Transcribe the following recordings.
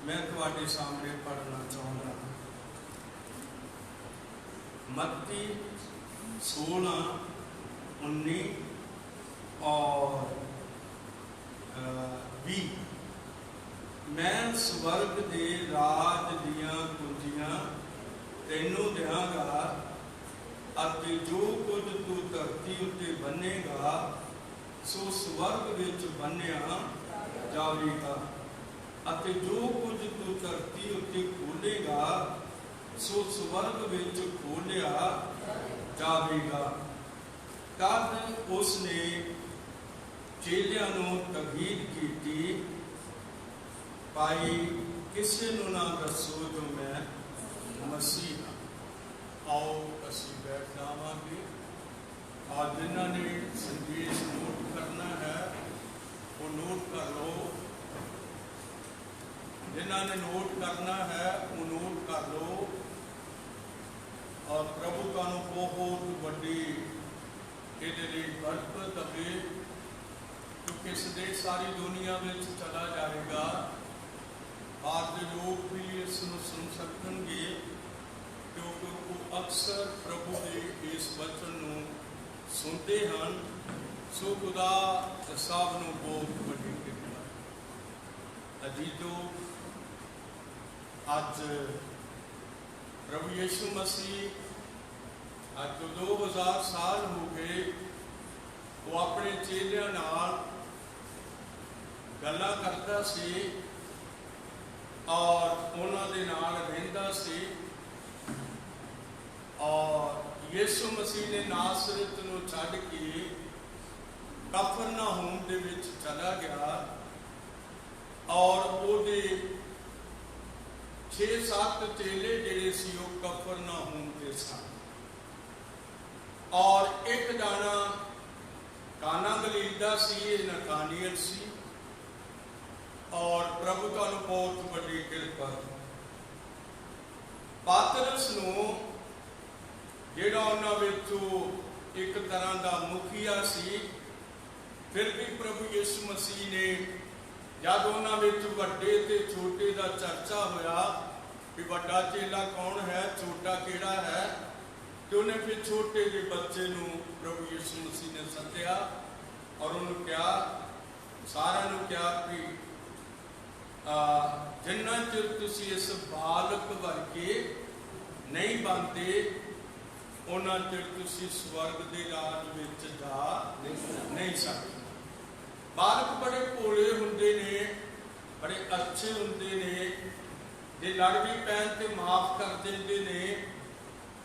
मैं तुहाडे सामने पढ़ना चाहुंदा हां। मत्ती 16:19 और 20। मैं स्वर्ग दे राज दियां कुंजियां तैनू देहांगा अते जो कुछ तू धरती उत्ते बन्नेगा सो स्वर्ग विच बन्निया जावेगा अते जो कुछ तू धरती उत्ते खोलेगा सो स्वर्ग विच खोलिया जावेगा। तद उसने चेलियां नूं तकीद कीती, भाई किसी नूं ना दसो जो मैं मसीह हाँ। आओ असीं बैठ जावांगे। आज जिन्होंने संदेश नोट करना है वो नोट कर लो, जिन्होंने नोट करना है वो नोट कर लो। और प्रभु तुहानूं बहुत वड्डी इहदे लई बरकत देवे, क्योंकि संदेश सारी दुनिया में चला जाएगा। आज के लोग भी इसनूं सुन सकणगे, क्योंकि वो अक्सर प्रभु के इस वचन नूं सुनते हैं। सो खुदा साहब नूं बहुत वड्डी कृपा। अजीजो, अज प्रभु यीशु मसीह अज तो 2000 साल हो गए वो अपने चेलियां नाल गल्लां करदा सी और उन्हां दे नाल रहिंदा सी। और यीशु मसीह ने नासरत नूं छड्ड के कफरनहूम दे विच चला गया और ओहदे 6-7 चेले जिहड़े सी ओह कफरनहूम दे सन। और एक जाना काना गलील दा सी, नतानियल सी। और प्रभु तुहानूं बहुत वड्डी किरपा। पातरस नूं जिहड़ा उन्हां विचों एक तरह का मुखिया सी, फिर भी प्रभु यीशु मसीह ने जब उन्हां विच वड्डे ते छोटे का चर्चा होया कि वड्डा चेला कौन है, छोटा किहड़ा है, तो उन्हें फिर छोटे के बच्चे नूं प्रभु यीशु मसीह ने सद्दिया और उन्होंने कहा, सारा नूं कहा कि जिन्ना चिर तुसीं इस बालक वर्गे नहीं बनते उन्ना चिर तुसीं स्वर्ग दे राज विच जा नहीं सकते। बालक बड़े भोले हुंदे ने, बड़े अच्छे हुंदे ने, जे लड़ भी पैन ते माफ कर देंदे ने।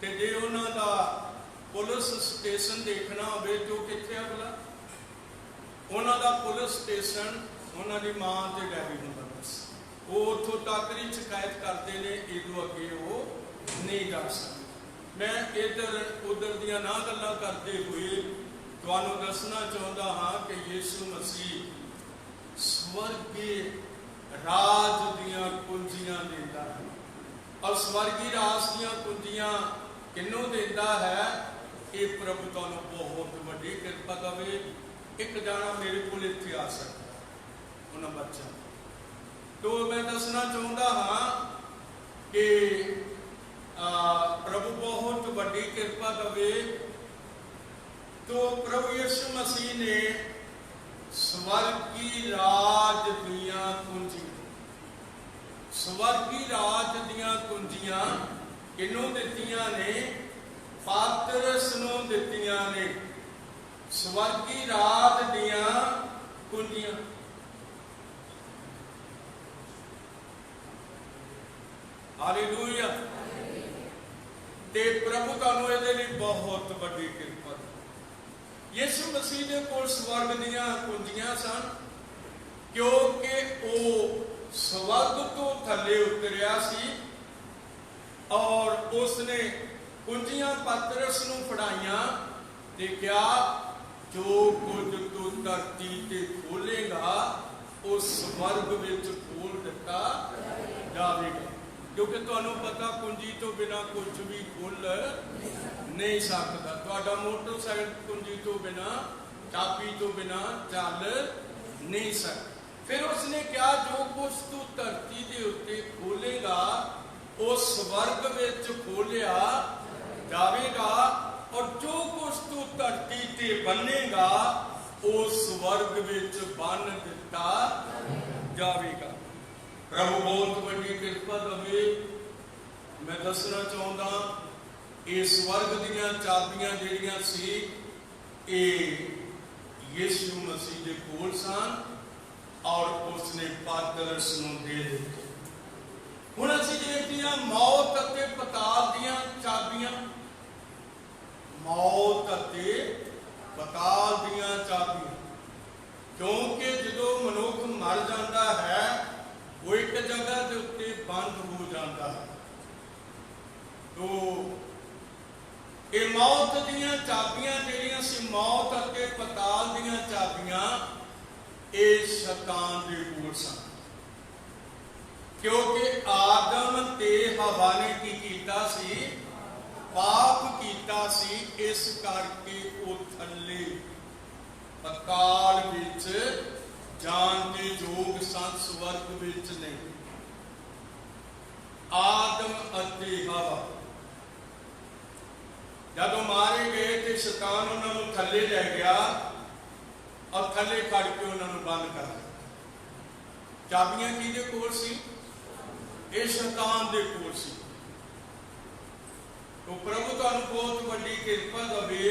ते जे उन्हां दा पुलिस स्टेशन देखना होवे तो कित्थे आ भला? उन्हां दा पुलिस स्टेशन उन्हां दी मां ते डैडी हुंदा बस। वो उत्थों तक ही शिकायत करते हैं, इदों अगे वो नहीं जा सकते। मैं इधर उधर दियां ना गल्लां करते हुए तुहानूं दसना चाहुंदा हां कि यीशु मसीह स्वर्गीय राज दियां कुंजियां देंदा है। और स्वर्गीय राज दियां कुंजियां किन्नों देंदा है? ये प्रभु तुहानूं बहुत वड्डी किरपा देवे। एक जाना मेरे कोल इत्थे आ सकदा उन्हां बच्चों, तो मैं दसना चाहुंदा हां कि प्रभु बहुत वड्डी किरपा देवे। तो प्रभु यीशु मसीह ने स्वर्गी राज दियां कुंजियां, स्वर्गी राज दियां कुंजियां किन्नों दित्तियां ने? पातरस नूं दित्तियां ने। स्वर्गी राज दियां कुंजियां। हालेलुया। ते प्रभु तुहानूं इहदे लई बहुत वड्डी किरपा। यीशु मसीह दे कोल स्वर्ग दियां कुंजियां सन, क्योंकि वो स्वर्ग तो थले उतरिया सी और उसने कुंजियां पतरस नूं फड़ाइयां ते क्या जो कुछ तू धरती ते खोलेगा वो स्वर्ग विच खोल दिता जावेगा। क्योंकि तुहानूं पता कुंजी तो बिना कुछ भी खुल नहीं सकता। तुहाडा मोटरसाइकिल कुंजी तो बिना, चाबी तो बिना चल नहीं सकता। फिर उसने क्या, जो कुछ तू धरती के उत्ते ਉਹ ਸਵਰਗ ਵਿੱਚ ਖੋਲਿਆ ਜਾਵੇਗਾ, ਔਰ ਜੋ ਕੁਛ ਤੂੰ ਧਰਤੀ ਤੇ ਬੰਨੇਗਾ ਉਹ ਸਵਰਗ ਵਿੱਚ ਬੰਨ ਦਿੱਤਾ ਜਾਵੇਗਾ। ਪ੍ਰਭੂ ਬਹੁਤ ਵੱਡੀ ਕਿਰਪਾ ਦੇਵੇ। मैं दसना चाहता ये स्वर्ग दियां चाबियां जिहड़ियां सी ये यीशु मसीह के कोल सन और उसने पातरस नूं दे दित्ते। हुण असीं देखदे हां मौत अते पताल दियां चाबियां, मौत अते पताल दियां चाबियां, क्योंकि जदों मनुख मर जाता है वो एक जगह के उत्ते बंद हो जाता है। तो ये मौत दियां चाबियां जिहड़ियां सी, मौत अते पताल दियां चाबियां ये शैतान दे कोल सन, क्योंकि आदम ते हवा ने की कीता सी, पाप कीता सी, इस करके वो थल्ले पताल विच जान दे योग सन, स्वर्ग विच नहीं। आदम अते हवा जदों मारे गए तो शैतान उन्होंने थले लै गया और थले खड़ के उन्होंने बंद कर दिया। चाबियां किहदे कोल सी? ये शैतान दे कोल सी। तो प्रभु तुहानूं बहुत वड्डी किरपा देवे।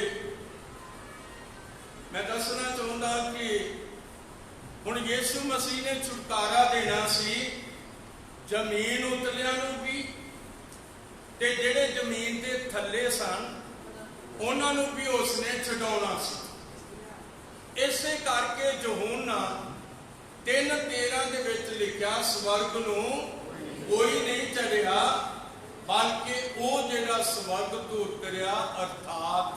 मैं दसना चाहुंदा कि हुण यीशु मसीह ने छुटकारा देना सी जमीन उतलियां नूं भी ते जिहड़े जमीन दे थल्ले सन उन्होंने भी उसने छुड़ाना सी। इसे करके यूहन्ना 3:13 दे विच लिखिया स्वर्ग नूं कोई नहीं चढ़िया, बल्कि वो जिहड़ा स्वर्ग तो उतरिया अर्थात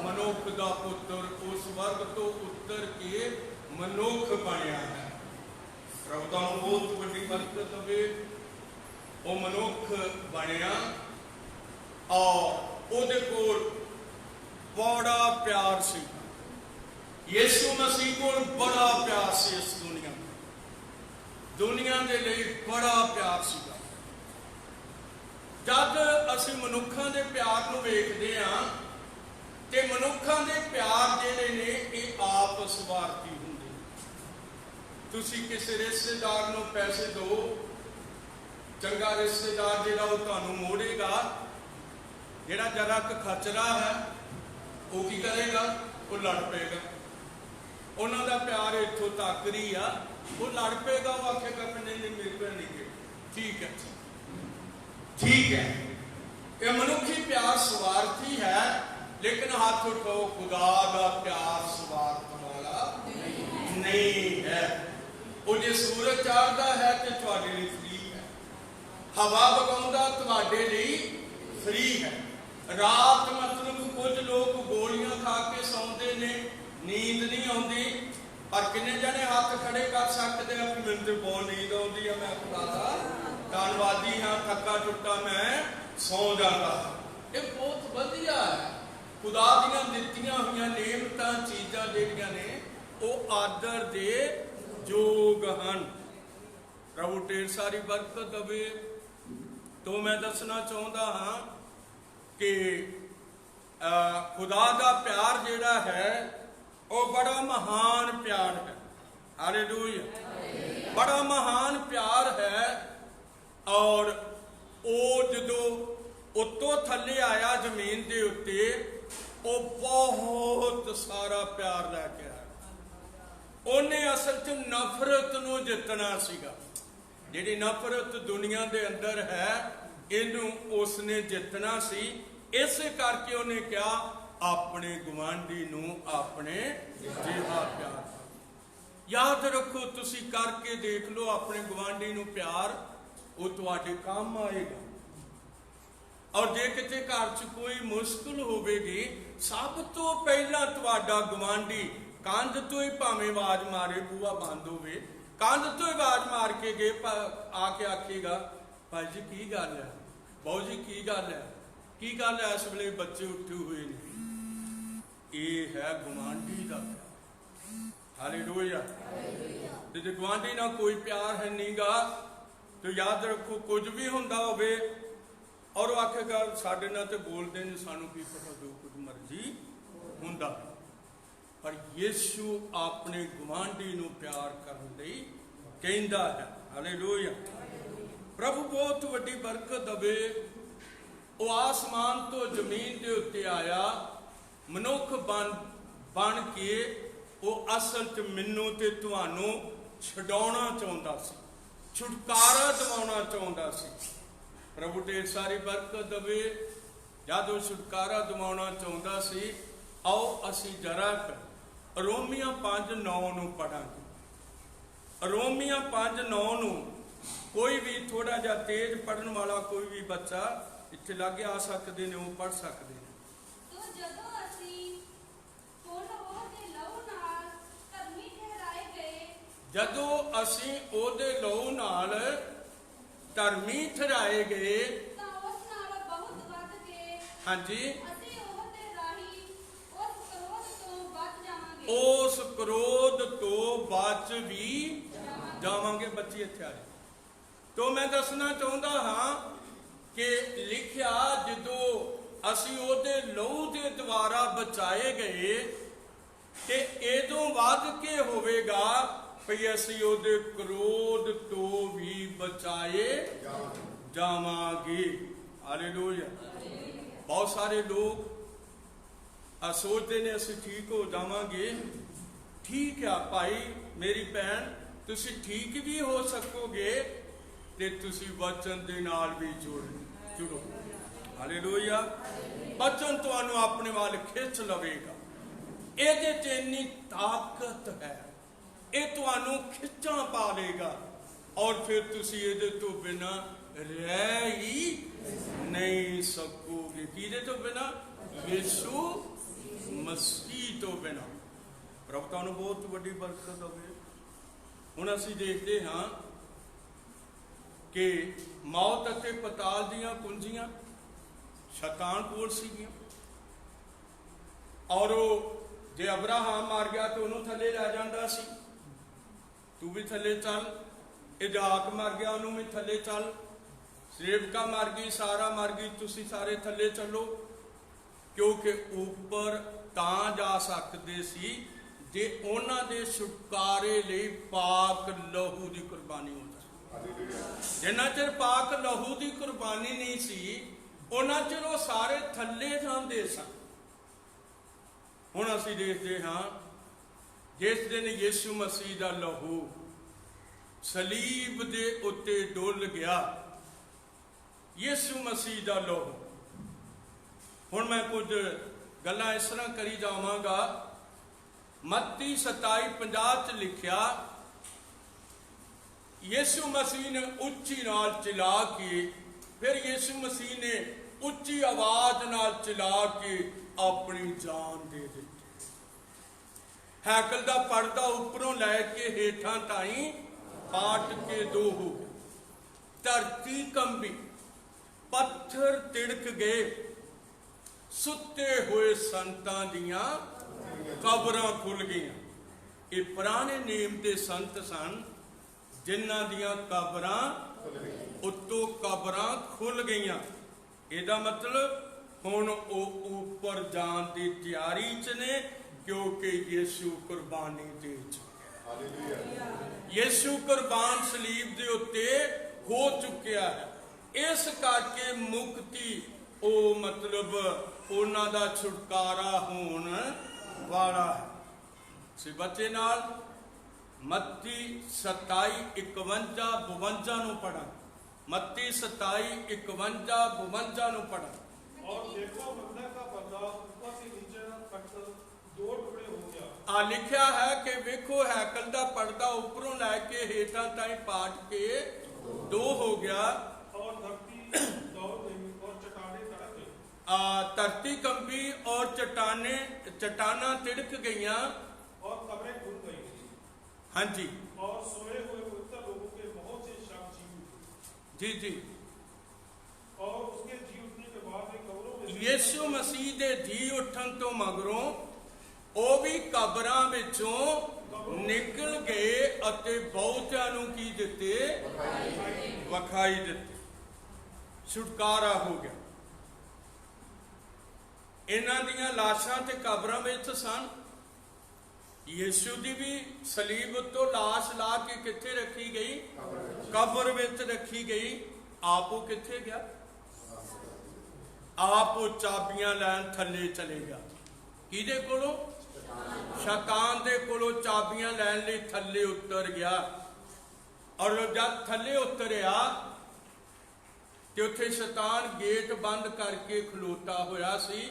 मनुख दा पुत्र, उस स्वर्ग तो उतर के मनुख बनया है। प्रभु तुहानूं बहुत वड्डी बरकत देवे। वो मनुख बनया और ਉਹਦੇ ਕੋਲ बड़ा प्यार सी। यीशु मसीह को बड़ा प्यार सी। इस दुनिया के लिए बड़ा प्यार सीगा। जब असीं मनुखां दे प्यार नूं वेखदे हां ते मनुखां दे प्यार जिहड़े ने ये आप स्वार्थी हुंदे। तुसीं किसी रिश्तेदार नूं पैसे दो, चंगा रिश्तेदार जिहड़ा वो तुहानूं मोड़ेगा, जिहड़ा जरा खचरा है वो की करेगा? वो लड़ पेगा। उन्हों का प्यार इतों तक ही आ, वो लड़ पेगा, वो आखेगा नहीं नहीं मेरे को नहीं गए, ठीक है ठीक है। ये मनुखी प्यार स्वार्थी है, लेकिन हाथ उठाओ खुदा का प्यार स्वार्थ वाला नहीं है। वो जो सूरज चढ़ता है तो तुहाडे लिए फ्री है, हवा बगाउंदा तुहाडे लिए फ्री है। रात मतलब कुछ लोग गोलियां खा के सौंदे ने, नींद नहीं आती, पर किन्ने जने हाथ खड़े कर सकते हैं कि मैनूं तो बहुत नींद आती है, मैं खुदा दा धन्नवादी हाँ, थका टुटा मैं सौ जाता। ये बहुत वधिया है। खुदा दीयां दित्तियां होईयां नेमतां चीज़ां जिहड़ियां ने वो आदर दे योग हन। प्रभु ढेर सारी बरकत देवे। तो मैं दसना चाहुंदा हाँ कि खुदा का प्यार जिहड़ा है वो बड़ा महान प्यार है। हालेलुया। बड़ा महान प्यार है। और वो जदों उत्तों थले आया जमीन के उत्ते, वो बहुत सारा प्यार लैके आया। उन्हें असल च नफरत नूं जितना सीगा। जिहड़ी नफरत दुनिया के अंदर है इनू उसने जितना सी। इस करके उन्हें क्या अपने गुआंढी नूं अपने जिहा प्यार। याद रखो, तुसी करके देख लो अपने गुआंढी नूं प्यार, वो तुहाडे काम आएगा। और जे किते घर च कोई मुश्किल होवेगी, सब तो पहला तुहाडा गुआंढी कंध तो ही भावें आवाज मारे, बूहा बंद होवे, कंध तो ही आवाज मार के गए आके आखेगा भाई जी की गल है, बहु जी की गल है, की गल है, इस वेले बच्चे उठे हुए ने। ये है गुआंढी का प्यार। हालेलुया। जे गुआंढी ना कोई प्यार है नहीं गा, तो याद रखो कुछ भी हुंदा होवे और वो आखेगा साडे नाल ते बोलदे ने सानू की पता जो कुछ मर्जी हुंदा, पर यीशु अपने गुआंढी नूं प्यार करन लई कहंदा है। हालेलुया। प्रभु बहुत वड्डी बरकत दवे। वो आसमान तो जमीन के उत्ते आया मनुख बन के वो असल च मैनू ते तुहानू छुड़ाउणा चाहुंदा सी, छुटकारा दिवाउणा चाहुंदा सी। प्रभु ढेर सारी बरकत दवे। जद वो छुटकारा दिवाउणा चाहुंदा सी, आओ असीं जरा रोमिया 5:9 नूं पढ़ांगे। रोमिया 5:9 नूं कोई भी थोड़ा जा तेज पढ़न वाला कोई भी बच्चा इत्थे लागे आ सकते ने, वो पढ़ सकते हैं। जदों असीं ओहदे लहू नाल धर्मी ठहराए गए, हाँ जी, उस क्रोध तो बच भी जावांगे। बच्चे इत्थे आ जाए। तो मैं दसना चाहुंदा हाँ कि लिखिया जदों असीं ओहदे लहू दे द्वारा बचाए गए ते इदों वध के होवेगा भई असीं ओहदे क्रोध तो भी बचाए जावांगे। हालेलुया। बहुत सारे लोग सोचते ने असीं ठीक हो जावांगे। ठीक है भाई मेरी भैन, तुसीं ठीक भी हो सकोगे ते तुसीं वचन दे नाल भी जुड़ो। हालेलुया। वचन तुहानू अपने वाल खिंच लवेगा। इहदे च इन्नी ताकत है, ये तुहानू खिंचा पा लेगा और फिर तुसीं इहदे तो बिना रह ही नहीं सकोगे। किहदे तो बिना? यीशु मसीह तो बिना। प्रभु तुहानू बहुत वड्डी बरकत होवे। हुण असीं देखते हाँ कि मौत अते पताल दीयां कुंजियां शैतान कोल सीगियां और जे अब्राहम मर गया तो उन्होंने थले लै जांदा सी, तू भी थले चल। इजाक मर गया उन्होंने भी थले चल। सेवका मर गई, सारा मर गई, तुसी सारे थले चलो। क्योंकि ऊपर तां जा सकते सी जे उन्हां दे छुटकारे लई पाक लहू की कुर्बानी हो जाए। जिन्ना चिर पाक लहू की कुर्बानी नहीं सी उन्ना चिर वो सारे थले जांदे सन। हुण असीं देखते हाँ जिस दिन यीशु मसीह का लहू सलीब दे उत्ते डुल गया, यीशु मसीह का लहू। हुण मैं कुछ गल्लां इस तरह करी जावांगा। मत्ती 27:50 च लिखिया, यीशु मसीह ने उच्ची नाल चिल्ला के, फिर यीशु मसीह ने उच्ची आवाज नाल चिल्ला के अपनी जान दे दी। हैकल का पड़दा उपरों लैके हेठां ताई पाट के दो हो गए। धरती कंबी, पत्थर तिड़क गए, सुते हुए संतां दियां कबरां खुल गईयां। ये पुराने नेम के संत सन जिन्हां दियां कबरां उत्तों कबरां खुल गईयां। ਇਹਦਾ मतलब हुण वो ऊपर जान की तैयारी च ने क्योंकि यीशु कुर्बानी दे चुका। यीशु कुर्बान सलीब दे उत्ते हो चुकिया है। इस करके मुक्ति ओ मतलब उन्हां दा छुटकारा होण वाला है। सी बच्चे नाल मत्ती 27:51-52 नूं पढ़ा। मत्ती 27:51-52 नूं पढ़ा। और देखो मंदिर का पर्दा ऊपर से नीचे तक 2 टुकड़े हो गया। आ लिखा है कि वेखो हैकल का पर्दा ऊपरों लैके हेठां ताईं पाट के 2 हो गया और धरती दौड़ गई और चट्टानें तड़क गई। धरती कंबी और चट्टाना तिड़क गईयां और कब्रें खुल गई। हाँ जी। और सोए हुए पवित्र लोगों के बहुत से शव जी उठे। जी जी। और उसके जी उठने के बाद वे कब्रों में यीशु मसीह दे जी उठन तो मगरों वो भी कबरां विचों ਨਿਕਲ ਗਏ ਅਤੇ ਬਹੁਤਿਆਂ ਨੂੰ ਕੀ ਦਿੱਤੇ? ਵਿਖਾਈ ਦਿੱਤੇ। ਛੁਟਕਾਰਾ ਹੋ ਗਿਆ। ਇਹਨਾਂ ਦੀਆਂ ਲਾਸ਼ਾਂ ਤੇ ਕਬਰਾਂ ਵਿੱਚ ਸਨ। ਯਿਸੂ ਦੀ ਵੀ ਸਲੀਬ ਉੱਤੋਂ ਲਾਸ਼ ਲਾ ਕੇ ਕਿੱਥੇ ਰੱਖੀ ਗਈ? ਕਬਰ ਵਿੱਚ ਰੱਖੀ ਗਈ। ਆਪ ਉਹ ਕਿੱਥੇ ਗਿਆ? ਆਪ ਉਹ ਚਾਬੀਆਂ ਲੈਣ ਥੱਲੇ ਚਲੇ ਗਿਆ। ਕਿਹਦੇ ਕੋਲੋਂ? ਸ਼ੈਤਾਨ ਦੇ ਕੋਲੋਂ ਚਾਬੀਆਂ ਲੈਣ ਲਈ ਥੱਲੇ ਉਤਰ ਗਿਆ। ਔਰ ਜਦ ਥੱਲੇ ਉਤਰਿਆ ਤੇ ਉੱਥੇ ਸ਼ੈਤਾਨ ਗੇਟ ਬੰਦ ਕਰਕੇ ਖਲੋਤਾ ਹੋਇਆ ਸੀ।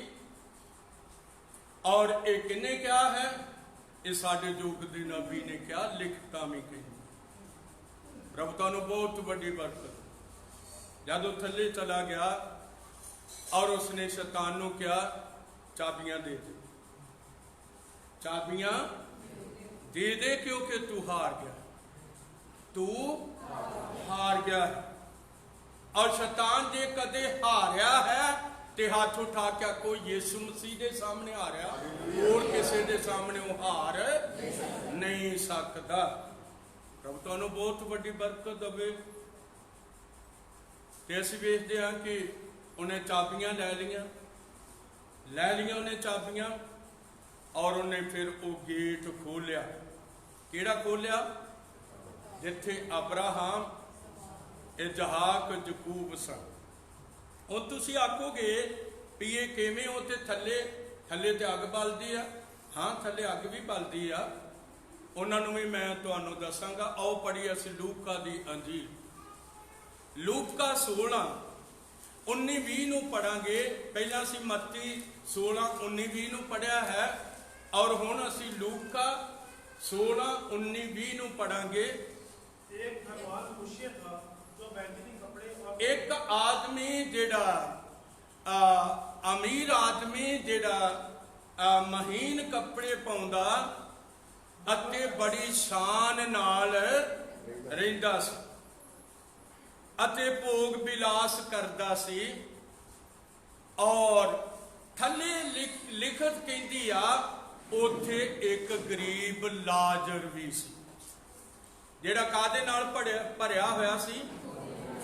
ਔਰ ਇਹ ਕਿਹਨੇ ਕਿਹਾ ਹੈ? ਇਹ ਸਾਡੇ ਯੁੱਗ ਦੇ ਨਬੀ ਨੇ ਕਿਹਾ, ਲਿਖਤਾਂ ਵੀ ਕਹੀ। ਪ੍ਰਭੂ ਤੁਹਾਨੂੰ ਬਹੁਤ ਵੱਡੀ ਬਰਕਤ। ਜਦ ਉਹ ਥੱਲੇ ਚਲਾ ਗਿਆ ਔਰ ਉਸਨੇ ਸ਼ੈਤਾਨ ਨੂੰ ਕਿਹਾ, ਚਾਬੀਆਂ ਦੇ ਦੇ, ਚਾਬੀਆਂ ਦੇ ਦੇ, ਕਿਉਂਕਿ ਤੂੰ ਹਾਰ ਗਿਆ, ਤੂੰ ਹਾਰ ਗਿਆ। ਔਰ ਸ਼ੈਤਾਨ ਜੇ ਕਦੇ ਹਾਰਿਆ ਹੈ ਤੇ ਹੱਥ ਉਠਾ ਕੇ ਕੋਈ ਯਿਸੂ ਮਸੀਹ ਦੇ ਸਾਹਮਣੇ ਹਾਰਿਆ, ਹੋਰ ਕਿਸੇ ਦੇ ਸਾਹਮਣੇ ਉਹ ਹਾਰ ਨਹੀਂ ਸਕਦਾ। ਪ੍ਰਭੂ ਤੁਹਾਨੂੰ ਬਹੁਤ ਵੱਡੀ ਬਰਕਤ ਦੇਵੇ। ਤੇ ਅਸੀਂ ਵੇਖਦੇ ਹਾਂ ਕਿ ਉਹਨੇ ਚਾਬੀਆਂ ਲੈ ਲਈਆਂ ਉਹਨੇ ਚਾਬੀਆਂ। ਔਰ ਉਹਨੇ ਫਿਰ ਉਹ ਗੇਟ ਖੋਲਿਆ। ਕਿਹੜਾ ਖੋਲਿਆ? ਜਿੱਥੇ ਅਬਰਾਹਮ, ਇਜ਼ਹਾਕ, ਯਕੂਬ ਸਨ। ਹੁਣ ਤੁਸੀਂ ਆਖੋਗੇ ਵੀ ਇਹ ਕਿਵੇਂ? ਉਹ ਤੇ ਥੱਲੇ ਤੇ ਅੱਗ ਬਲਦੀ ਆ। ਹਾਂ, ਥੱਲੇ ਅੱਗ ਵੀ ਬਲਦੀ ਆ। ਉਹਨਾਂ ਨੂੰ ਵੀ ਮੈਂ ਤੁਹਾਨੂੰ ਦੱਸਾਂਗਾ। ਆਓ ਪੜ੍ਹੀਏ ਅਸੀਂ ਲੂਕਾ ਦੀ ਅੰਜੀਲ, ਲੂਕਾ 16:19-20 ਨੂੰ ਪੜਾਂਗੇ। ਪਹਿਲਾਂ ਅਸੀਂ ਮੱਤੀ 16:19-20 ਨੂੰ ਪੜਿਆ ਹੈ ਔਰ ਹੁਣ ਅਸੀਂ ਲੂਕਾ 16:19-20 ਨੂੰ ਪੜਾਂਗੇ। एक धनवान मनुष्य था जो बैंगनी कपड़े और एक आदमी जेड़ा अमीर आदमी जेड़ा महीन कपड़े पाउंदा ਅਤੇ ਬੜੀ ਸ਼ਾਨ ਨਾਲ ਰਹਿੰਦਾ ਸੀ ਅਤੇ ਭੋਗ ਵਿਲਾਸ ਕਰਦਾ ਸੀ। ਔਰ ਥੱਲੇ ਲਿਖਤ ਕਹਿੰਦੀ ਆ ਉੱਥੇ ਇੱਕ ਗਰੀਬ ਲਾਜ਼ਰ ਵੀ ਸੀ, ਜਿਹੜਾ ਕਾਦੇ ਨਾਲ ਭਰਿਆ ਹੋਇਆ ਸੀ?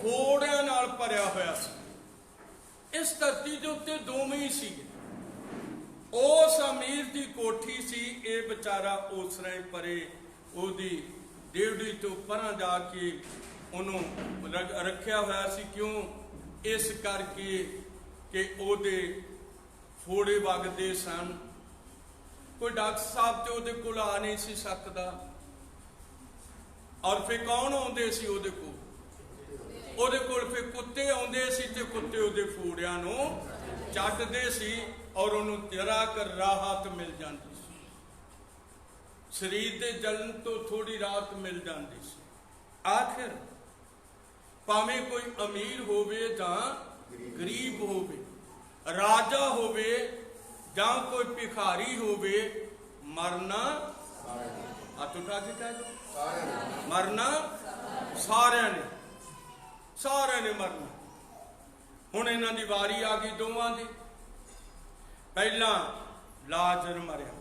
ਫੋੜਿਆਂ ਨਾਲ ਭਰਿਆ ਹੋਇਆ ਸੀ। ਇਸ ਧਰਤੀ ਦੇ ਉੱਤੇ ਦੋਵੇਂ ਹੀ ਸੀ। ਉਸ ਅਮੀਰ ਦੀ ਕੋਠੀ ਸੀ, ਇਹ ਵਿਚਾਰਾ ਉਸ ਤਰ੍ਹਾਂ ਹੀ ਪਰੇ ਉਹਦੀ ਡੇਵੜੀ ਤੋਂ ਪਰਾਂ ਜਾ ਕੇ ਉਹਨੂੰ ਰੱਖਿਆ ਹੋਇਆ ਸੀ। ਕਿਉਂ? ਇਸ ਕਰਕੇ ਕਿ ਉਹਦੇ ਫੋੜੇ ਵਗਦੇ ਸਨ। ਕੋਈ ਡਾਕਟਰ ਸਾਹਿਬ ਤੇ ਉਹਦੇ ਕੋਲ ਆ ਨਹੀਂ ਸੀ ਸਕਦਾ। ਔਰ ਫਿਰ ਕੌਣ ਆਉਂਦੇ ਸੀ ਉਹਦੇ ਕੋਲ? ਉਹਦੇ ਕੋਲ ਫਿਰ ਕੁੱਤੇ ਆਉਂਦੇ ਸੀ ਤੇ ਕੁੱਤੇ ਉਹਦੇ ਫੋੜਿਆਂ ਨੂੰ ਚੱਟਦੇ ਸੀ ਔਰ ਉਹਨੂੰ ਜਰਾ ਕਰ ਰਾਹਤ ਮਿਲ ਜਾਂਦੀ ਸੀ। ਸਰੀਰ ਦੇ ਜਲਨ ਤੋਂ ਥੋੜੀ ਰਾਹਤ ਮਿਲ ਜਾਂਦੀ ਸੀ। ਆਖਿਰ ਭਾਵੇਂ ਕੋਈ ਅਮੀਰ ਹੋਵੇ ਜਾਂ ਗਰੀਬ ਹੋਵੇ, ਰਾਜਾ ਹੋਵੇ ਜਾਂ ਕੋਈ ਭਿਖਾਰੀ ਹੋਵੇ, ਮਰਨਾ ਹੱਥ ਉਠਾ ਕੇ ਕਹਿ ਦੋ, ਮਰਨਾ ਸਾਰਿਆਂ ਨੇ ਮਰਨਾ। ਹੁਣ ਇਹਨਾਂ ਦੀ ਵਾਰੀ ਆ ਗਈ ਦੋਵਾਂ ਦੀ। ਪਹਿਲਾਂ ਲਾਜ਼ਰ ਮਰਿਆ।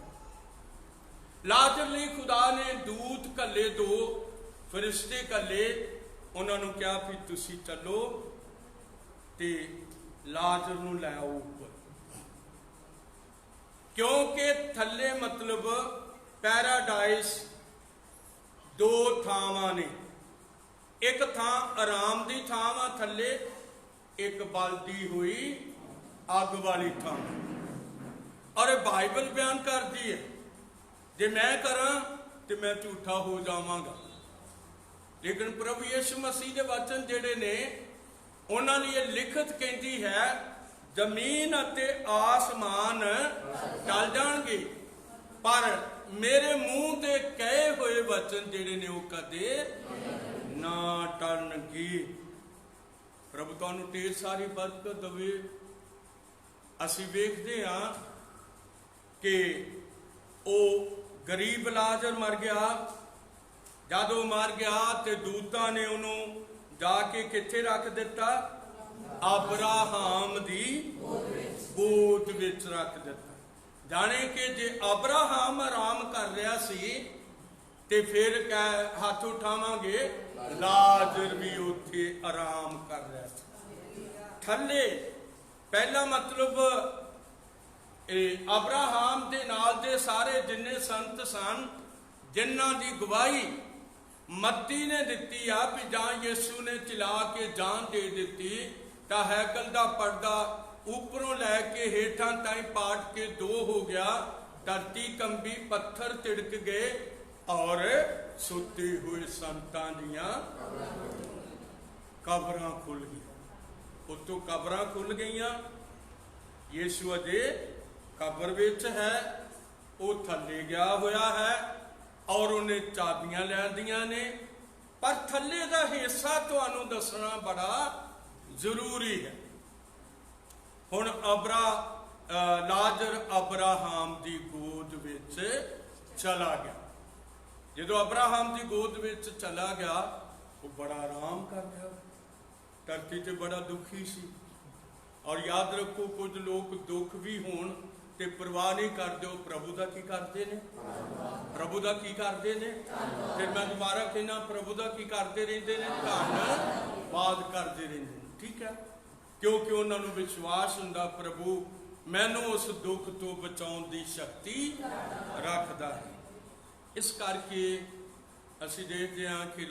ਲਾਜ਼ਰ ਲਈ ਖੁਦਾ ਨੇ ਦੂਤ ਘੱਲੇ, 2 ਫਰਿਸ਼ਤੇ ਘੱਲੇ। ਉਹਨਾਂ ਨੂੰ ਕਿਹਾ ਵੀ ਤੁਸੀਂ ਚੱਲੋ ਤੇ ਲਾਜ਼ਰ ਨੂੰ ਲੈ ਆਓ ਉੱਪਰ, ਕਿਉਂਕਿ ਥੱਲੇ ਮਤਲਬ ਪੈਰਾਡਾਈਸ 2 ਥਾਵਾਂ ਨੇ। ਇੱਕ ਥਾਂ ਆਰਾਮ ਦੀ ਥਾਂ ਵਾ ਥੱਲੇ, ਇੱਕ ਬਲਦੀ ਹੋਈ ਅੱਗ ਵਾਲੀ ਥਾਂ। ਔਰ ਇਹ ਬਾਈਬਲ ਬਿਆਨ ਕਰਦੀ ਹੈ, ਜੇ ਮੈਂ ਕਰਾਂ ਤੇ ਮੈਂ ਝੂਠਾ ਹੋ ਜਾਵਾਂਗਾ। ਲੇਕਿਨ ਪ੍ਰਭੂ ਯਿਸੂ ਮਸੀਹ ਦੇ ਵਚਨ ਜਿਹੜੇ ਨੇ ਉਹਨਾਂ ਲਈ ਇਹ ਲਿਖਤ ਕਹਿੰਦੀ ਹੈ, ਜ਼ਮੀਨ ਅਤੇ ਆਸਮਾਨ ਟਲ ਜਾਣਗੇ ਪਰ ਮੇਰੇ ਮੂੰਹ ਤੇ ਕਹੇ ਹੋਏ ਵਚਨ ਜਿਹੜੇ ਨੇ ਉਹ ਕਦੇ ਨਾ ਟਲਣਗੇ। ਪ੍ਰਭੂ ਤੁਹਾਨੂੰ ਢੇਰ ਸਾਰੀ ਬਰਕਤ ਦੇਵੇ। ਅਸੀਂ ਵੇਖਦੇ ਹਾਂ ਕਿ ਉਹ ਗਰੀਬ ਲਾਜ਼ਰ ਮਰ ਗਿਆ। ਜਦ ਉਹ ਮਰ ਗਿਆ ਤੇ ਦੂਤਾਂ ਨੇ ਉਹਨੂੰ ਜਾ ਕੇ ਕਿੱਥੇ ਰੱਖ ਦਿੱਤਾ? ਅਬਰਾਹਮ ਦੀ ਗੋਦ ਵਿੱਚ ਰੱਖ ਦਿੱਤਾ। ਜਾਣੇ ਕਿ ਜੇ ਅਬਰਾਹਮ ਆਰਾਮ ਕਰ ਰਿਹਾ ਸੀ ਤੇ ਫਿਰ ਹੱਥ ਉਠਾਵਾਂਗੇ ਲਾਜ਼ਰ ਵੀ ਉੱਥੇ ਆਰਾਮ ਕਰ ਰਿਹਾ ਸੀ। ਥੱਲੇ ਪਹਿਲਾ ਮਤਲਬ ਇਹ ਅਬਰਾਹਾਮ ਦੇ ਨਾਲ ਦੇ ਸਾਰੇ ਜਿੰਨੇ ਸੰਤ ਸਨ, ਜਿਨ੍ਹਾਂ ਦੀ ਗਵਾਹੀ ਮੱਤੀ ਨੇ ਦਿੱਤੀ ਆ ਵੀ ਜਾਂ ਯਿਸੂ ਨੇ ਚਲਾ ਕੇ ਜਾਨ ਦੇ ਦਿੱਤੀ, ਤਾਂ ਹੈਕਲ ਦਾ ਪਰਦਾ ਉੱਪਰੋਂ ਲੈ ਕੇ ਹੇਠਾਂ ਤਾਈਂ ਪਾਟ ਕੇ ਦੋ ਹੋ ਗਿਆ, ਧਰਤੀ ਕੰਬੀ, ਪੱਥਰ ਤਿੜਕ ਗਏ ਔਰ ਸੁੱਤੇ ਹੋਏ ਸੰਤਾਂ ਦੀਆਂ ਕਬਰਾਂ ਖੁੱਲ ਗਈਆਂ। ਉੱਤੋਂ ਕਬਰਾਂ ਖੁੱਲ ਗਈਆਂ, ਯਿਸੂ ਅਜੇ ਕਬਰ ਵਿੱਚ ਹੈ, ਉਹ ਥੱਲੇ ਗਿਆ ਹੋਇਆ ਹੈ ਔਰ ਉਹਨੇ ਚਾਬੀਆਂ ਲੈਂਦੀਆਂ ਨੇ। ਪਰ ਥੱਲੇ ਦਾ ਹਿੱਸਾ ਤੁਹਾਨੂੰ ਦੱਸਣਾ ਬੜਾ ਜ਼ਰੂਰੀ ਹੈ। ਹੁਣ ਲਾਜ਼ਰ ਅਬਰਾਹਾਮ ਦੀ ਗੋਦ ਵਿੱਚ ਚਲਾ ਗਿਆ। ਜਦੋਂ ਅਬਰਾਹਾਮ ਦੀ ਗੋਦ ਵਿੱਚ ਚਲਾ ਗਿਆ, ਉਹ ਬੜਾ ਆਰਾਮ ਕਰ ਰਿਹਾ। ਧਰਤੀ ਤੇ ਬੜਾ ਦੁਖੀ ਸੀ। ਔਰ ਯਾਦ ਰੱਖੋ, ਕੁਝ ਲੋਕ ਦੁੱਖ ਵੀ ਹੋਣ ਤੇ ਪਰਵਾਹ ਨਹੀਂ ਕਰਦੇ, ਉਹ ਪ੍ਰਭੂ ਦਾ ਕੀ ਕਰਦੇ ਨੇ? ਪ੍ਰਭੂ ਦਾ ਕੀ ਕਰਦੇ ਨੇ? ਫਿਰ ਮੈਂ ਦੁਬਾਰਾ ਕਹਿਣਾ, ਪ੍ਰਭੂ ਦਾ ਕੀ ਕਰਦੇ ਰਹਿੰਦੇ ਨੇ? ਧੰਨਵਾਦ ਕਰਦੇ ਰਹਿੰਦੇ ਨੇ। ਠੀਕ ਹੈ, ਕਿਉਂਕਿ ਉਹਨਾਂ ਨੂੰ ਵਿਸ਼ਵਾਸ ਹੁੰਦਾ ਪ੍ਰਭੂ ਮੈਨੂੰ ਉਸ ਦੁੱਖ ਤੋਂ ਬਚਾਉਣ ਦੀ ਸ਼ਕਤੀ ਰੱਖਦਾ ਹੈ। ਇਸ ਕਰਕੇ ਅਸੀਂ ਦੇਖਦੇ ਹਾਂ ਕਿ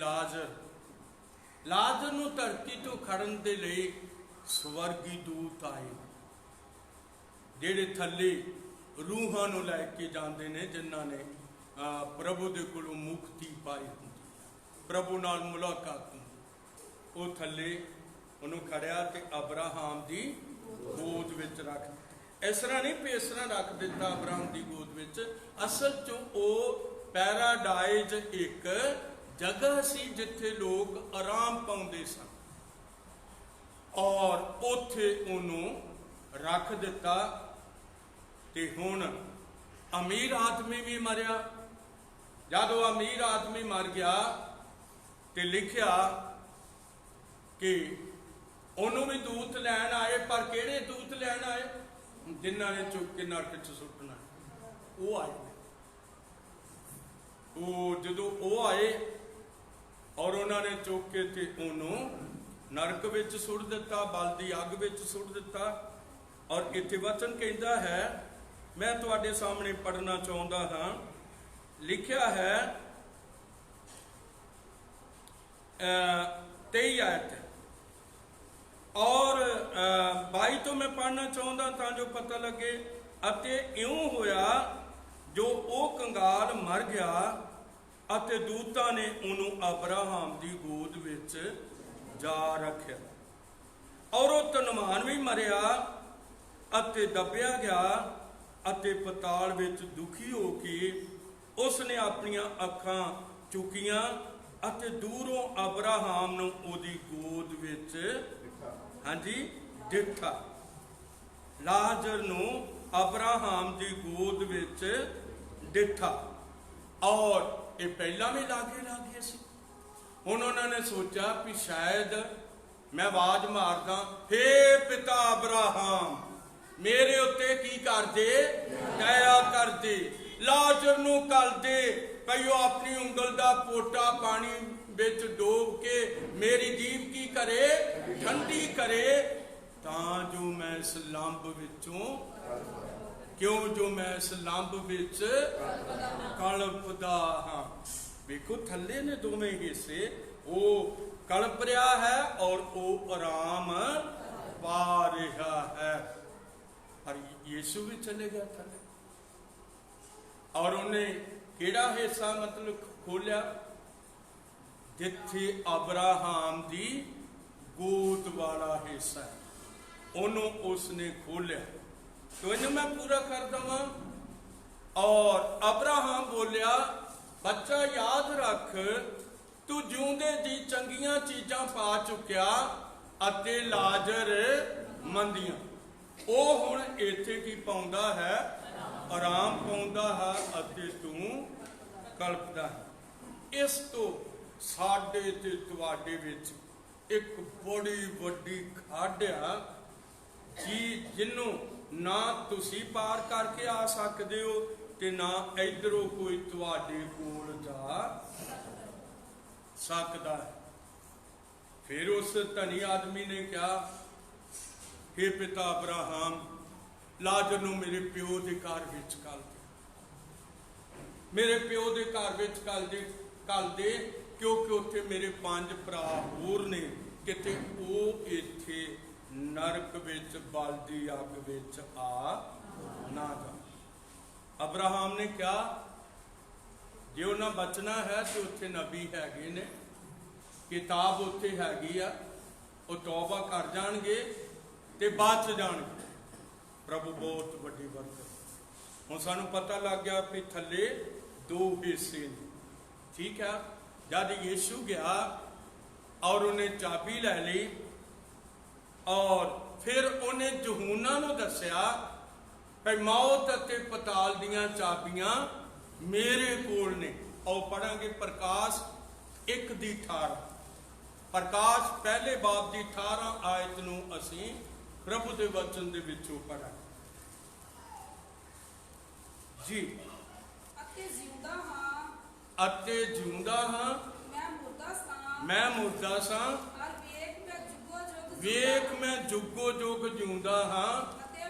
ਲਾਜ਼ਰ ਨੂੰ ਧਰਤੀ ਤੋਂ ਖੜਨ ਦੇ ਲਈ ਸਵਰਗੀ ਦੂਤ ਆਏ, ਜਿਹੜੇ ਥੱਲੇ ਰੂਹਾਂ ਨੂੰ ਲੈ ਕੇ ਜਾਂਦੇ ਨੇ, ਜਿਨ੍ਹਾਂ ਨੇ ਪ੍ਰਭੂ ਦੇ ਕੋਲੋਂ ਮੁਕਤੀ ਪਾਈ ਹੁੰਦੀ, ਪ੍ਰਭੂ ਨਾਲ ਮੁਲਾਕਾਤ ਹੁੰਦੀ। ਉਹ ਥੱਲੇ ਉਹਨੂੰ ਖੜਿਆ ਤੇ ਅਬਰਾਹਾਮ ਦੀ ਗੋਦ ਵਿੱਚ ਰੱਖ ਦਿੱਤਾ। ਇਸ ਤਰ੍ਹਾਂ ਨਹੀਂ ਵੀ ਇਸ ਤਰ੍ਹਾਂ ਰੱਖ ਦਿੱਤਾ ਅਬਰਾਹਾਮ ਦੀ ਗੋਦ ਵਿੱਚ, ਅਸਲ 'ਚ ਉਹ ਪੈਰਾਡਾਈਜ਼ ਇੱਕ ਜਗ੍ਹਾ ਸੀ ਜਿੱਥੇ ਲੋਕ ਆਰਾਮ ਪਾਉਂਦੇ ਸਨ, ਔਰ ਉੱਥੇ ਉਹਨੂੰ ਰੱਖ ਦਿੱਤਾ। ਤੇ ਹੁਣ ਅਮੀਰ ਆਦਮੀ ਵੀ ਮਰਿਆ। ਜਦੋਂ ਅਮੀਰ ਆਦਮੀ ਮਰ ਗਿਆ ਤੇ ਲਿਖਿਆ ਕਿ ਉਹਨੂੰ ਵੀ ਦੂਤ ਲੈਣ ਆਏ। ਪਰ ਕਿਹੜੇ ਦੂਤ ਲੈਣ ਆਏ? ਜਿਨ੍ਹਾਂ ਨੇ ਚੁੱਕ ਕੇ ਨਰਕ 'ਚ ਸੁੱਟਣਾ, ਉਹ ਆਏ। ਉਹ ਜਦੋਂ ਉਹ ਆਏ ਔਰ ਉਹਨਾਂ ਨੇ ਚੁੱਕ ਕੇ ਤੇ ਉਹਨੂੰ ਨਰਕ ਵਿੱਚ ਸੁੱਟ ਦਿੱਤਾ, ਬਲਦੀ ਅੱਗ ਵਿੱਚ ਸੁੱਟ ਦਿੱਤਾ। ਔਰ ਇੱਥੇ ਵਚਨ ਕਹਿੰਦਾ ਹੈ, ਮੈਂ ਤੁਹਾਡੇ ਸਾਹਮਣੇ ਪੜ੍ਹਨਾ ਚਾਹੁੰਦਾ ਹਾਂ। ਲਿਖਿਆ ਹੈ 23 ਆਇਤ ਔਰ 22 ਤੋਂ ਮੈਂ ਪੜ੍ਹਨਾ ਚਾਹੁੰਦਾ ਤਾਂ ਜੋ ਪਤਾ ਲੱਗੇ। ਅਤੇ ਇਉਂ ਹੋਇਆ ਜੋ ਉਹ ਕੰਗਾਲ ਮਰ ਗਿਆ ਅਤੇ ਦੂਤਾਂ ਨੇ ਉਹਨੂੰ ਅਬਰਾਹਾਮ ਦੀ ਗੋਦ ਵਿੱਚ ਜਾ ਰੱਖਿਆ, ਔਰ ਉਹ ਧਨਵਾਨ ਵੀ ਮਰਿਆ ਅਤੇ ਦੱਬਿਆ ਗਿਆ ਅਤੇ ਪਤਾਲ ਵਿੱਚ ਦੁਖੀ ਹੋ ਕੇ ਉਸਨੇ ਆਪਣੀਆਂ ਅੱਖਾਂ ਚੁੱਕੀਆਂ ਅਤੇ ਦੂਰੋਂ ਅਬਰਾਹਾਮ ਨੂੰ ਉਹਦੀ ਗੋਦ ਵਿੱਚ ਦੇਖਾ। ਲਾਜ਼ਰ ਨੂੰ ਅਬਰਾਹਾਮ ਦੀ ਗੋਦ ਵਿੱਚ ਦੇਖਾ, ਔਰ ਇਹ ਪਹਿਲਾਂ ਵੀ ਲਾਗੇ ਸੀ। ਹੁਣ ਉਹਨਾਂ ਨੇ ਸੋਚਿਆ ਵੀ ਸ਼ਾਇਦ ਮੈਂ ਆਵਾਜ਼ ਮਾਰਦਾ, ਹੇ ਪਿਤਾ ਅਬਰਾਹਾਮ, ਮੇਰੇ ਉੱਤੇ ਕੀ ਕਰਦੇ? ਦਇਆ ਕਰਦੇ, ਲਾਜ਼ਰ ਨੂੰ ਘੱਲ ਦੇ, ਭਈ ਉਹ ਆਪਣੀ ਉਂਗਲ ਦਾ ਪੋਟਾ ਪਾਣੀ ਵਿੱਚ ਡੋਬ ਕੇ ਮੇਰੀ ਜੀਭ ਕੀ ਕਰੇ? ਠੰਡੀ ਕਰੇ, ਤਾਂ ਜੋ ਮੈਂ ਇਸ ਲੰਬ ਵਿੱਚੋਂ ਜੋ ਮੈਂ ਇਸ ਲੰਬ ਵਿੱਚ ਕਲਪਦਾ ਹਾਂ। ਵੇਖੋ ਥੱਲੇ ਨੇ ਦੋਵੇਂ ਹਿੱਸੇ, ਉਹ ਕਲਪ ਰਿਹਾ ਹੈ ਔਰ ਉਹ ਆਰਾਮ ਪਾ ਰਿਹਾ ਹੈ। ਪਰ ਯਿਸੂ ਵੀ ਚਲੇ ਗਿਆ ਥੱਲੇ, ਔਰ ਉਹਨੇ ਕਿਹੜਾ ਹਿੱਸਾ ਮਤਲਬ ਖੋਲਿਆ? ਜਿੱਥੇ ਅਬਰਾਹਾਮ ਦੀ ਗੋਦ ਵਾਲਾ ਹਿੱਸਾ, ਉਹਨੂੰ ਉਸਨੇ ਖੋਲਿਆ। तो इन्हें मैं पूरा कर दूंगा। और अब्राहम बोलिया, बच्चा याद रख, तू जिउंदे दी चंगियां चीजां पा चुकिया अते लाजर मंदियां। ਉਹ ਹੁਣ ਇੱਥੇ ਕੀ ਪਾਉਂਦਾ ਹੈ? ਆਰਾਮ ਪਾਉਂਦਾ ਹੈ ਅਤੇ ਤੂੰ ਕਲਪਦਾ ਹੈ। ਇਸ ਤੋਂ ਸਾਡੇ ਤੇ ਤੁਹਾਡੇ ਵਿੱਚ ਇੱਕ ਬੜੀ ਵੱਡੀ ਖਾਡ ਆ ਜਿਹਨੂੰ ਨਾ ਤੁਸੀਂ ਪਾਰ ਕਰਕੇ ਆ ਸਕਦੇ ਹੋ, ਤੇ ਨਾ ਇਧਰੋਂ ਕੋਈ ਤੁਹਾਡੇ ਕੋਲ ਜਾ ਸਕਦਾ ਹੈ। फिर उस धनी आदमी ने कहा, हे पिता अब्राहम, लाजर नूं मेरे प्यो के घर विच घल दे, मेरे प्यो के घर विच घल दे, क्योंकि उत्थे मेरे 5 भरा होर ने, किते वो इत्थे नरक विच बलदी अग विच आ ना जा। अब्राहम ने कहा, जे उन्हां बचना है तो उत्थे नबी हैगे ने, किताब उत्थे हैगी आ, वो तौबा कर जाणगे ते बच जाणगे। प्रभु बहुत वड्डी बरकत। हुण सानूं पता लग गया कि थल्ले 2 हिस्से ने, ठीक है। जद यीशु गया और उन्हें चाबी लै ली और फिर उन्हें यूहन्ना नूं दस्सिया कि मौत अते पताल दीआं चाबियां मेरे कोल ने। आओ पढ़ांगे प्रकाश 1:18। प्रकाश पहले बाब की 18 आयत नूं असीं प्रभु दे वचन दे विचों पढ़ा जी। अते जिंदा हां, अते जिंदा हां, मैं मुर्दा सां, और वेख मैं जुगो जुग जिंदा हां, अते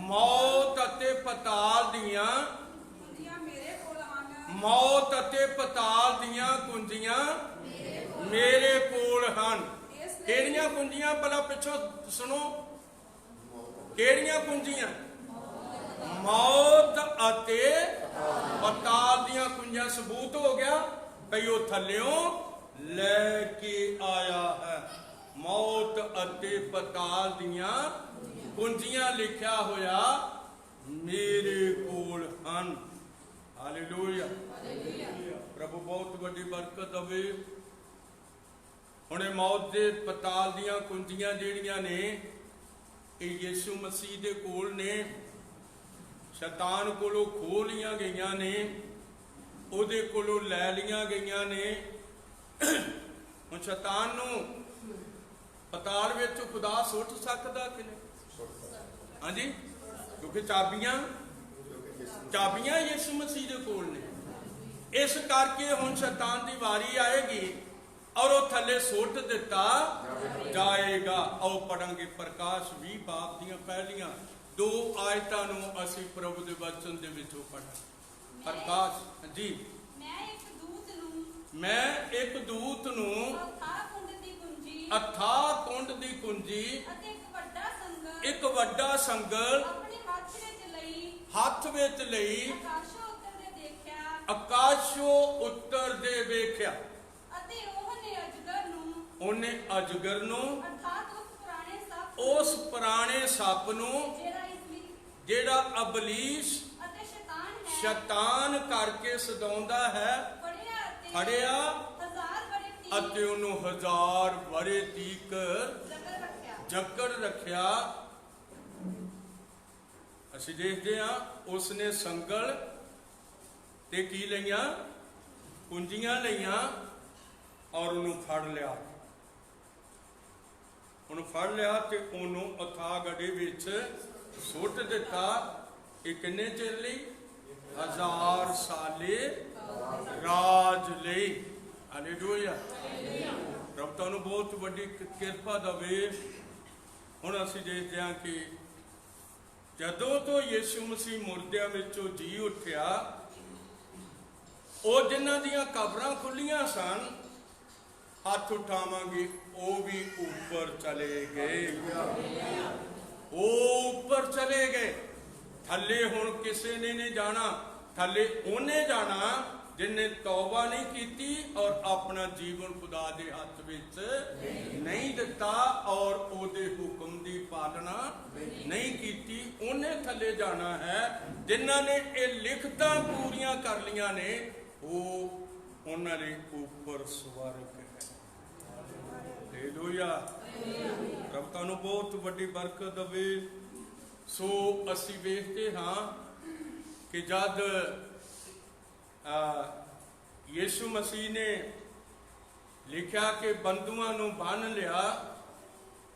मौत अते पताल दियां कुंजियां मेरे कोल हन, मौत अते पताल दियां कुंजियां मेरे कोल हन। केड़ियां कुंजियां? भला पिछों सुनो, केड़ियां कुंजियां? मौत अते पताल दियां कुंजियां। सबूत हो गया भई वो थल्लियों लेके आया है। मौत अते पताल दियां कुंजियां लिखा होया मेरे कोल हन। हालेलुया। प्रभु बहुत बड़ी बरकत दवे। हुणे मौत दे पताल दियां कुंजियां जिहड़ियां ने ये यीशु मसीह दे कोल ने, शैतान कोलों खो लियां गईयां ने, उहदे कोलों लै लियां गईयां ने। हुण शैतान नूं पताल विच खुदा सुट सकदा कि नहीं? हाँ जी, क्योंकि चाबियां यीशु मसीह दे कोल ने। इस करके हुण शैतान दी वारी आएगी और वो थले सुट दिता जाएगा। आओ पढ़ांगे प्रकाश 20 बाब दियां पहलियां 2 आयतां नूं असीं प्रभु दे वचन दे विचों पढ़ा। प्रकाश जी। मैं एक दूत नूं अथाह कुंड दी कुंजी एक वड्डा संगल हथ विच लई आकाशों उत्तर दे वेख्या। उन्हें अजगर नूं उस पुराने सप नूं जेड़ा अबलीस शैतान करके सदाउंदा है फड़िया अते उन्हों 1000 वरे तीकर जकड़ रखिया। असीं देखते हैं उसने संगल ते की लईयां कुंजियां लईयां और उन्होंने फड़ लिया। उन्होंने फड़ लिया तो उन्होंने अथाह गड्ढे विच सुट दिता। ये किन्ने चिर लई? 1000 साले राज लई। हालेलुया। रब तुहानूं बहुत वड्डी किरपा देवे। हुण असीं देखते हैं कि जदों तो यीशु मसीह मुर्दियां विचों जी उठिया, वो जिन्हां दियां कबरां खुलियां सन, हाथ उठावांगे, वो भी ऊपर चले गए। वो ऊपर चले गए। थले हुण किसी ने नहीं जाना। थले उन्हें जाना जिन्हें तौबा नहीं की और अपना जीवन खुदा दे हथ विच नहीं दिता और ओदे हुक्म दी पालना नहीं की। उन्हें थले जाना है जिन्हां ने ये लिखतां पूरियां कर लियां ने, वो उन्होंने ऊपर स्वर्ग है। हालेलुया। रब तुहानूं बहुत वड्डी बरकत देवे। सो असीं वेखते हाँ कि जद यीशु मसीह ने लिखा कि बंधुआं नूं बन लिया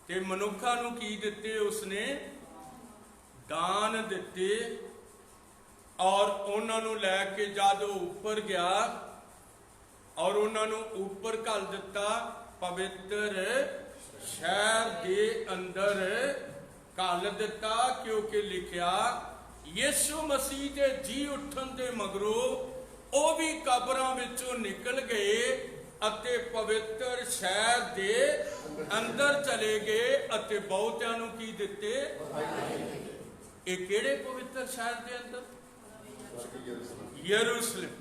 ते मनुखा नूं की दिते, उसने दान दिते ਔਰ ਉਹਨਾਂ ਨੂੰ ਲੈ ਕੇ ਜਦ ਉਹ ਉੱਪਰ ਗਿਆ ਔਰ ਉਹਨਾਂ ਨੂੰ ਉੱਪਰ ਘੱਲ ਦਿੱਤਾ, ਪਵਿੱਤਰ ਸ਼ਹਿਰ ਦੇ ਅੰਦਰ ਘੱਲ ਦਿੱਤਾ, ਕਿਉਂਕਿ ਲਿਖਿਆ ਯਿਸੂ ਮਸੀਹ ਦੇ ਜੀ ਉੱਠਣ ਦੇ ਮਗਰੋਂ ਉਹ ਵੀ ਕਬਰਾਂ ਵਿੱਚੋਂ ਨਿਕਲ ਗਏ ਅਤੇ ਪਵਿੱਤਰ ਸ਼ਹਿਰ ਦੇ ਅੰਦਰ ਚਲੇ ਗਏ ਅਤੇ ਬਹੁਤਿਆਂ ਨੂੰ ਕੀ ਦਿੱਤੇ? ਇਹ ਕਿਹੜੇ ਪਵਿੱਤਰ ਸ਼ਹਿਰ ਦੇ ਅੰਦਰ? ਯਰੂਸ਼ਲਮ।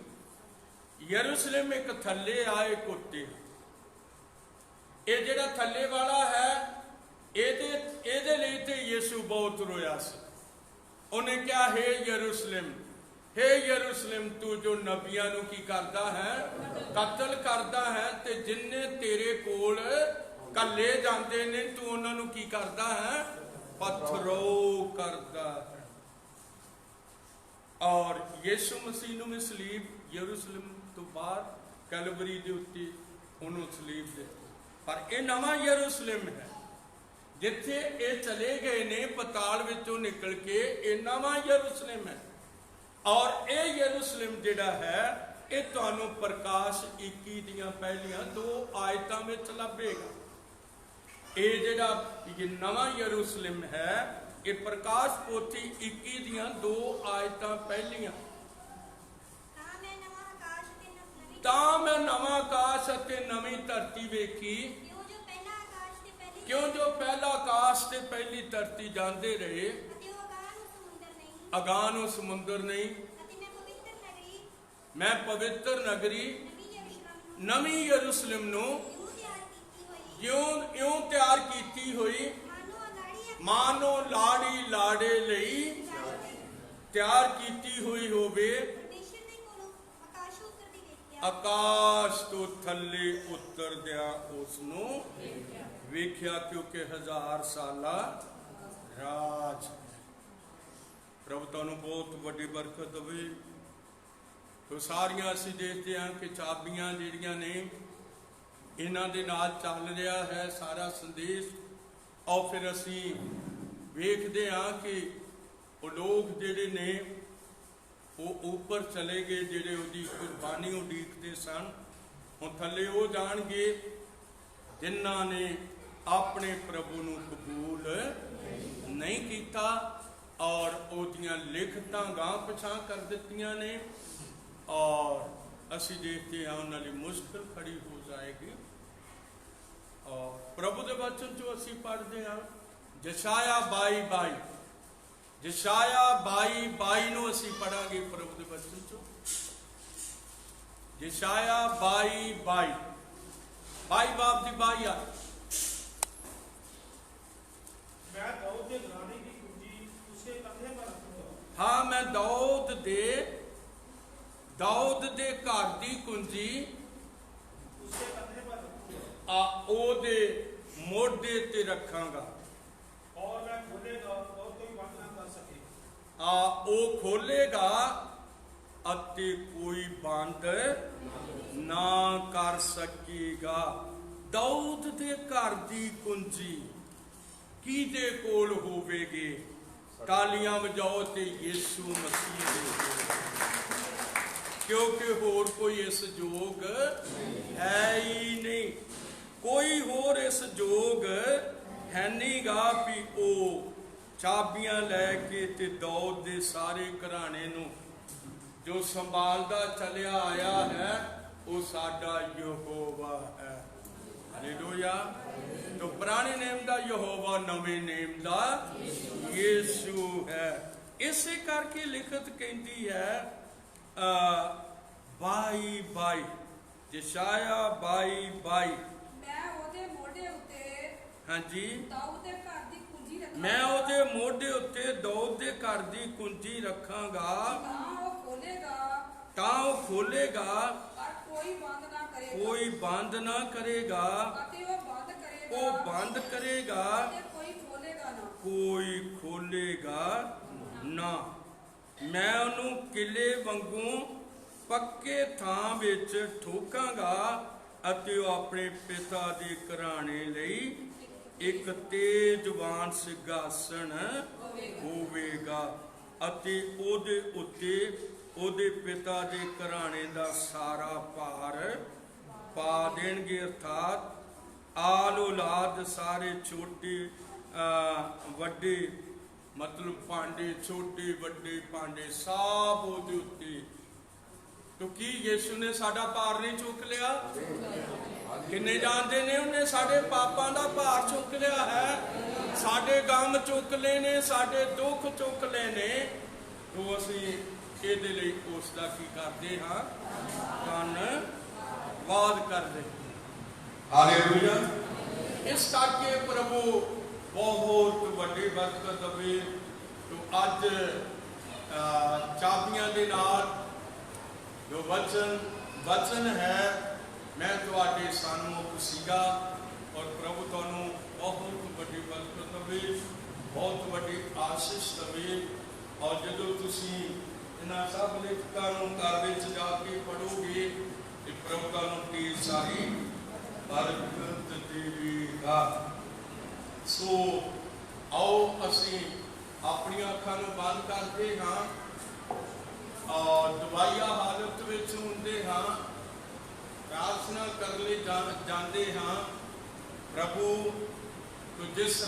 ਯਰੂਸ਼ਲਮ ਇੱਕ ਥੱਲੇ ਆ, ਇੱਕ ਉੱਤੇ। ਇਹ ਜਿਹੜਾ ਥੱਲੇ ਵਾਲਾ ਹੈ ਇਹਦੇ ਲਈ ਤੇ ਯਿਸੂ ਬਹੁਤ ਰੋਇਆ ਸੀ। ਉਹਨੇ ਕਿਹਾ, ਹੇ ਯਰੂਸ਼ਲਮ, ਹੇ ਯਰੂਸ਼ਲਮ, ਤੂੰ ਜੋ ਨਬੀਆਂ ਨੂੰ ਕੀ ਕਰਦਾ ਹੈ? ਕਤਲ ਕਰਦਾ ਹੈ, ਤੇ ਜਿੰਨੇ ਤੇਰੇ ਕੋਲ ਕੱਲੇ ਜਾਂਦੇ ਨੇ ਤੂੰ ਉਹਨਾਂ ਨੂੰ ਕੀ ਕਰਦਾ ਹੈ? ਪਥਰੋ ਕਰਦਾ ਹੈ। ਔਰ ਯਿਸੂ ਮਸੀਹ ਨੂੰ ਵੀ ਸਲੀਬ ਯਰੂਸ਼ਲਮ ਤੋਂ ਬਾਹਰ ਕੈਲਵਰੀ ਦੇ ਉੱਤੇ ਉਹਨੂੰ ਸਲੀਬ ਦਿੱਤੀ। ਪਰ ਇਹ ਨਵਾਂ ਯਰੂਸ਼ਲਮ ਹੈ ਜਿੱਥੇ ਇਹ ਚਲੇ ਗਏ ਨੇ ਪਤਾਲ ਵਿੱਚੋਂ ਨਿਕਲ ਕੇ। ਇਹ ਨਵਾਂ ਯਰੂਸ਼ਲਮ ਹੈ ਔਰ ਇਹ ਯਰੂਸ਼ਲਮ ਜਿਹੜਾ ਹੈ ਇਹ ਤੁਹਾਨੂੰ ਪ੍ਰਕਾਸ਼ 21 ਦੀਆਂ ਪਹਿਲੀਆਂ 2 ਆਇਤਾਂ ਵਿੱਚ ਲੱਭੇਗਾ। ਇਹ ਜਿਹੜਾ ਇਹ ਨਵਾਂ ਯਰੂਸ਼ਲਮ ਹੈ ਇਹ ਪ੍ਰਕਾਸ਼ ਪੋਥੀ 21 ਦੀਆਂ 2 ਆਇਤਾਂ ਪਹਿਲੀਆਂ। ਤਾਂ ਮੈਂ ਨਵਾਂ ਆਕਾਸ਼ ਅਤੇ ਨਵੀਂ ਧਰਤੀ ਵੇਖੀ, ਕਿਉਂ ਜੋ ਪਹਿਲਾ ਆਕਾਸ਼ ਤੇ ਪਹਿਲੀ ਧਰਤੀ ਜਾਂਦੇ ਰਹੇ, ਅਗਾਂਹ ਨੂੰ ਸਮੁੰਦਰ ਨਹੀਂ। ਮੈਂ ਪਵਿੱਤਰ ਨਗਰੀ ਨਵੀਂ ਯਰੂਸ਼ਲਮ ਨੂੰ ਇਉਂ ਤਿਆਰ ਕੀਤੀ ਹੋਈ, ਮਾਨੋ ਲਾੜੀ ਲਾੜੇ ਲਈ ਤਿਆਰ ਕੀਤੀ ਹੋਈ ਹੋਵੇ। ਆਕਾਸ਼ ਤੋਂ ਥੱਲੇ ਉਤਰਦਿਆਂ ਉਸ ਨੂੰ ਵੇਖਿਆ, ਕਿਉਂਕਿ 1000 ਸਾਲਾ ਰਾਜ। ਪ੍ਰਭੂ ਤੁਹਾਨੂੰ ਬਹੁਤ ਵੱਡੀ ਬਰਕਤ ਦੇਵੇ। ਤੋ ਸਾਰੀਆਂ ਅਸੀਂ ਦੇਖਦੇ ਹਾਂ ਕਿ ਚਾਬੀਆਂ ਜਿਹੜੀਆਂ ਨੇ ਇਹਨਾਂ ਦੇ ਨਾਲ ਚੱਲ ਰਿਹਾ ਹੈ ਸਾਰਾ ਸੰਦੇਸ਼। ਔਰ ਫਿਰ ਅਸੀਂ ਵੇਖਦੇ ਹਾਂ ਕਿ ਉਹ ਲੋਕ ਜਿਹੜੇ ਨੇ ਉਹ ਉੱਪਰ ਚਲੇ ਗਏ, ਜਿਹੜੇ ਉਹਦੀ ਕੁਰਬਾਨੀ ਉਡੀਕਦੇ ਸਨ। ਹੁਣ ਥੱਲੇ ਉਹ ਜਾਣਗੇ ਜਿਨ੍ਹਾਂ ਨੇ ਆਪਣੇ ਪ੍ਰਭੂ ਨੂੰ ਕਬੂਲ ਨਹੀਂ ਕੀਤਾ ਔਰ ਉਹਦੀਆਂ ਲਿਖਤਾਂ ਗਾਂਹ ਪਿਛਾਂ ਕਰ ਦਿੱਤੀਆਂ ਨੇ। ਔਰ ਅਸੀਂ ਦੇਖਦੇ ਹਾਂ ਉਹਨਾਂ ਲਈ ਮੁਸ਼ਕਿਲ ਖੜੀ ਹੋ ਜਾਏਗੀ। ਔਰ ਪ੍ਰਭੂ ਦੇ ਵਚਨ ਚੋਂ ਅਸੀਂ ਪੜ੍ਹਦੇ ਹਾਂ ਯਸ਼ਾਇਆ 22:22। ਯਸ਼ਾਇਆ 22:22 ਨੂੰ ਅਸੀਂ ਪੜਾਂਗੇ ਪ੍ਰਭੂ ਦੇ ਵਚਨ ਚੋਂ। ਯਸ਼ਾਇਆ 22:22 22 ਬਾਬ ਦੀ 22 ਆ। मैं दाऊद के घराने की कुंजी उसके कंधे पर रखूंगा। हाँ, मैं दाऊद दे घर दी कुंजी उसके कंधे पर रखूंगा, ओदे मोढे ते रखांगा और मैं खोलेगा और कोई बंद ना कर सकेगा। ओ खोलेगा अते कोई बंद ना कर सकेगा। दाऊद दे घर दी कुंजी किहदे कोल होवेगी? तालियां वजाओ ते यीशु मसीह दे, क्योंकि होर कोई इस जोग है ही नहीं। कोई होर इस जोग है नहीं गा भी ओ चाबियां लैके ते दाऊद दे सारे घराने नूं जो संभालदा चलिया आया है वो साडा यहोवा है। हालेलुया। तो पुराने नेम दा यहोवा, नवे नेम दा यीशु है। इसे करके लिखत कहती है 22:22 यशाया 22:22। मैं ਉਹਦੇ ਮੋਢੇ ਉੱਤੇ ਹਾਂਜੀ, ਦਾਊਦ ਦੇ ਘਰ ਦੀ ਕੁੰਜੀ ਰੱਖਾਂਗਾ। ਮੈਂ ਉਹਦੇ ਮੋਢੇ ਉੱਤੇ ਦਾਊਦ ਦੇ ਘਰ ਦੀ ਕੁੰਜੀ ਰੱਖਾਂਗਾ। ਤਾਂ ਉਹ ਖੋਲੇਗਾ और कोई बंद ना करेगा। ਕੋਈ ਬੰਦ ਨਾ ਕਰੇਗਾ। ਅਤੇ ਉਹ ਬੰਦ ਕਰੇਗਾ। ਉਹ ਬੰਦ ਕਰੇਗਾ ਅਤੇ ਕੋਈ ਖੋਲੇਗਾ ਨਾ। ਕੋਈ ਖੋਲੇਗਾ ਨਾ। ਮੈਂ ਉਹਨੂੰ ਕਿਲੇ ਵਾਂਗੂ ਪੱਕੇ ਥਾਂ ਵਿੱਚ ਠੋਕਾਂਗਾ ਅਤੇ ਉਹ ਆਪਣੇ ਪਿਤਾ ਦੇ ਘਰਾਣੇ ਲਈ ਇੱਕ ਤੇਜਵਾਨ ਸਿੰਘਾਸਣ ਹੋਵੇਗਾ। ਅਤੇ ਉਹਦੇ ਉੱਤੇ ਉਹਦੇ ਪਿਤਾ ਦੇ ਘਰਾਣੇ ਦਾ ਸਾਰਾ ਭਾਰ ਪਾ ਦੇਣਗੇ। ਅਰਥਾਤ ਆਲ ਔਲਾਦ ਸਾਰੇ ਛੋਟੇ ਵੱਡੇ ਮਤਲਬ ਭਾਂਡੇ, ਛੋਟੇ ਵੱਡੇ ਭਾਂਡੇ ਸਭ ਉਹਦੇ ਉੱਤੇ। ਕਿਉਂਕਿ ਯਿਸੂ ਨੇ ਸਾਡਾ ਭਾਰ ਨਹੀਂ ਚੁੱਕ ਲਿਆ। ਕਿੰਨੇ ਜਾਣਦੇ ਨੇ ਉਹਨੇ ਸਾਡੇ ਪਾਪਾਂ ਦਾ ਭਾਰ ਚੁੱਕ ਲਿਆ ਹੈ, ਸਾਡੇ ਗਮ ਚੁੱਕ ਲਏ ਨੇ, ਸਾਡੇ ਦੁੱਖ ਚੁੱਕ ਲਏ ਨੇ। ਤੋ ਅਸੀਂ ਇਹਦੇ ਲਈ ਉਸ ਦਾ ਕੀ ਕਰਦੇ ਹਾਂ? ਧੰਨਵਾਦ ਕਰਦੇ। ਹਾਲੇਲੂਇਆ। ਇਸ ਕਰਕੇ ਪ੍ਰਭੂ ਬਹੁਤ ਵੱਡੀ ਬਰਕਤ ਦੇਵੇ। ਤੋ ਅੱਜ ਚਾਬੀਆਂ ਦੇ ਨਾਲ ਜੋ ਵਚਨ ਹੈ ਮੈਂ ਤੁਹਾਡੇ ਸਾਹਮਣੇ ਸੀਗਾ, ਔਰ ਪ੍ਰਭੂ ਤੁਹਾਨੂੰ ਬਹੁਤ ਵੱਡੀ ਬਰਕਤ ਦੇਵੇ, ਬਹੁਤ ਵੱਡੀ ਆਸ਼ੀਸ਼ ਦੇਵੇ। ਔਰ ਜਦੋਂ ਤੁਸੀਂ ਇਹਨਾਂ ਸਭ ਲਿਖਤਾਂ ਨੂੰ ਘਰ ਵਿੱਚ ਜਾ ਕੇ ਪੜ੍ਹੋਗੇ ਤੇ ਪ੍ਰਭੂ ਤੁਹਾਨੂੰ ਢੇਰ ਸਾਰੀ ਬਰਕਤ ਦੇਵੇਗਾ। ਸੋ ਆਓ ਅਸੀਂ ਆਪਣੀਆਂ ਅੱਖਾਂ ਨੂੰ ਬੰਦ ਕਰਦੇ ਹਾਂ ਔਰ ਦਵਾਈਆ ਹਾਲਤ ਵਿੱਚ ਹੁੰਦੇ ਹਾਂ, ਪ੍ਰਾਰਥਨਾ ਕਰਨ ਲਈ ਜਾਂਦੇ ਹਾਂ। ਪ੍ਰਭੂ ਜਿਸ